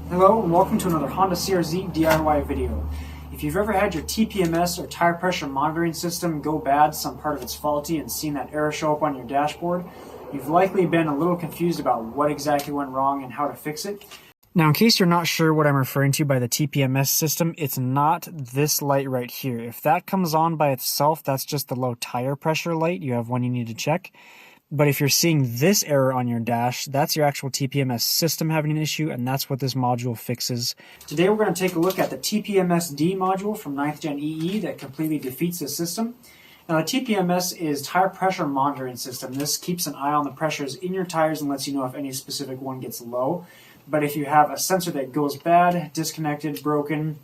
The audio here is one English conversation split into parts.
Hello and welcome to another Honda CR-Z DIY video. If you've ever had your TPMS or tire pressure monitoring system go bad, some part of it's faulty, and seen that error show up on your dashboard, you've likely been a little confused about what exactly went wrong and how to fix it. Now, in case you're not sure what I'm referring to by the TPMS system, it's not this light right here. If that comes on by itself, that's just the low tire pressure light. You have one you need to check. But if you're seeing this error on your dash, that's your actual TPMS system having an issue, and that's what this module fixes. Today we're going to take a look at the TPMS-D module from 9th Gen EE that completely defeats this system. Now, the TPMS is tire pressure monitoring system. This keeps an eye on the pressures in your tires and lets you know if any specific one gets low. But if you have a sensor that goes bad, disconnected, broken,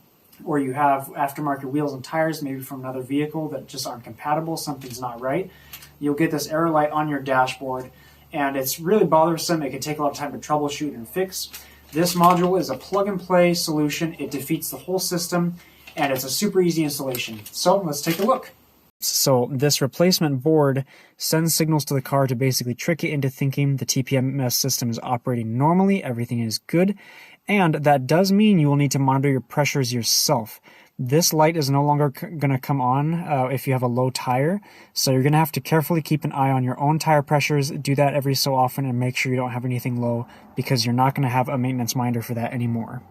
or you have aftermarket wheels and tires, maybe from another vehicle that just aren't compatible, something's not right, you'll get this error light on your dashboard, and it's really bothersome. It can take a lot of time to troubleshoot and fix. This module is a plug-and-play solution. It defeats the whole system, and it's a super easy installation. So let's take a look. So this replacement board sends signals to the car to basically trick it into thinking the TPMS system is operating normally, everything is good, and that does mean you will need to monitor your pressures yourself. This light is no longer going to come on if you have a low tire, so you're going to have to carefully keep an eye on your own tire pressures, do that every so often, and make sure you don't have anything low, because you're not going to have a maintenance minder for that anymore.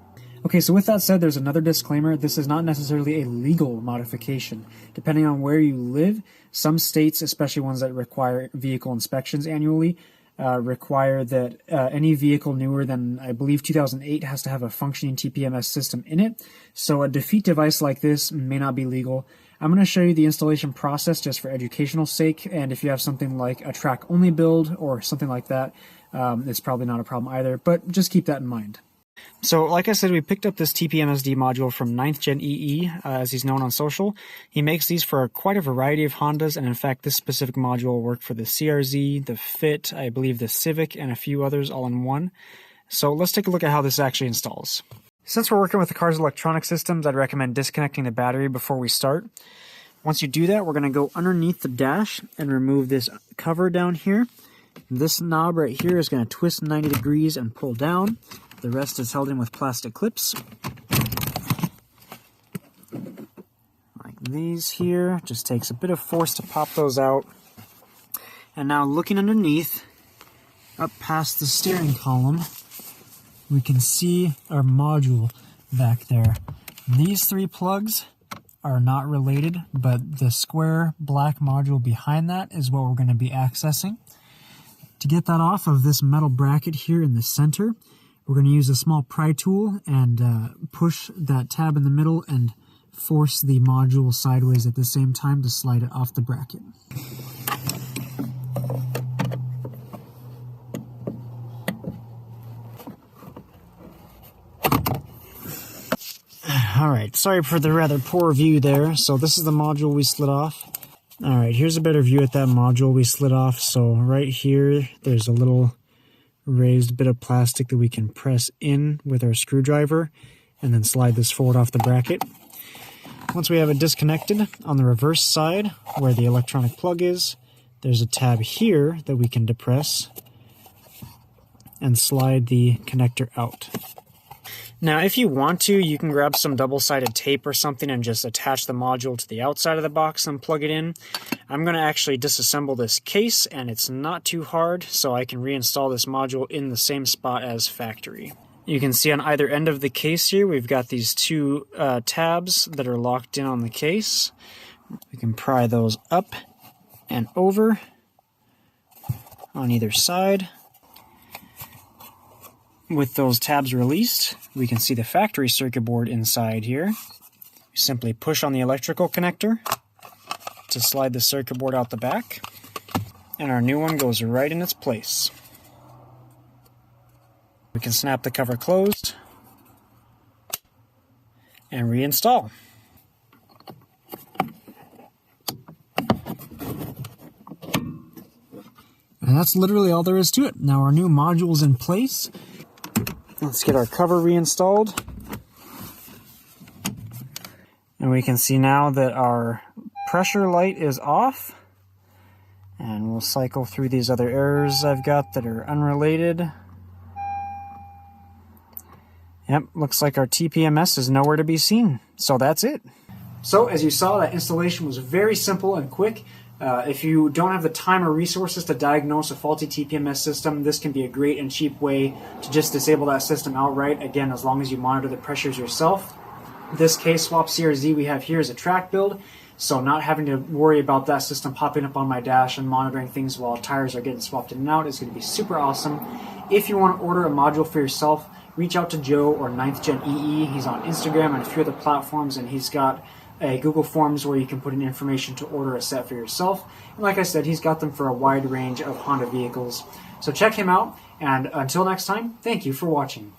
Okay, so with that said, there's another disclaimer. This is not necessarily a legal modification. Depending on where you live, some states, especially ones that require vehicle inspections annually, require that any vehicle newer than, I believe, 2008 has to have a functioning TPMS system in it. So a defeat device like this may not be legal. I'm going to show you the installation process just for educational sake, and if you have something like a track-only build or something like that, it's probably not a problem either, but just keep that in mind. So, like I said, we picked up this TPMS-D module from 9th Gen EE, as he's known on social. He makes these for quite a variety of Hondas, and in fact, this specific module will work for the CR-Z, the Fit, I believe the Civic, and a few others all in one. So let's take a look at how this actually installs. Since we're working with the car's electronic systems, I'd recommend disconnecting the battery before we start. Once you do that, we're going to go underneath the dash and remove this cover down here. This knob right here is going to twist 90 degrees and pull down. The rest is held in with plastic clips, like these here. Just takes a bit of force to pop those out. And now looking underneath, up past the steering column, we can see our module back there. These three plugs are not related, but the square black module behind that is what we're going to be accessing. To get that off of this metal bracket here in the center, we're going to use a small pry tool and push that tab in the middle and force the module sideways at the same time to slide it off the bracket. Alright, sorry for the rather poor view there. So this is the module we slid off. Alright, here's a better view at that module we slid off. So right here, there's a little raised bit of plastic that we can press in with our screwdriver and then slide this forward off the bracket. Once we have it disconnected, on the reverse side where the electronic plug is, there's a tab here that we can depress and slide the connector out. Now, if you want to, you can grab some double-sided tape or something and just attach the module to the outside of the box and plug it in. I'm going to actually disassemble this case, and it's not too hard, so I can reinstall this module in the same spot as factory. You can see on either end of the case here, we've got these two tabs that are locked in on the case. We can pry those up and over on either side. With those tabs released, we can see the factory circuit board inside here. We simply push on the electrical connector to slide the circuit board out the back, and our new one goes right in its place. We can snap the cover closed and reinstall. And that's literally all there is to it. Now our new module is in place. Let's get our cover reinstalled. And we can see now that our pressure light is off. And we'll cycle through these other errors I've got that are unrelated. Yep, looks like our TPMS is nowhere to be seen. So that's it. So as you saw, that installation was very simple and quick. If you don't have the time or resources to diagnose a faulty TPMS system, this can be a great and cheap way to just disable that system outright, again, as long as you monitor the pressures yourself. This case swap CRZ we have here is a track build, so not having to worry about that system popping up on my dash and monitoring things while tires are getting swapped in and out is going to be super awesome. If you want to order a module for yourself, reach out to Joe or 9th Gen EE. He's on Instagram and a few other platforms, and he's got a Google Forms where you can put in information to order a set for yourself. And like I said, he's got them for a wide range of Honda vehicles. So check him out, and until next time, thank you for watching.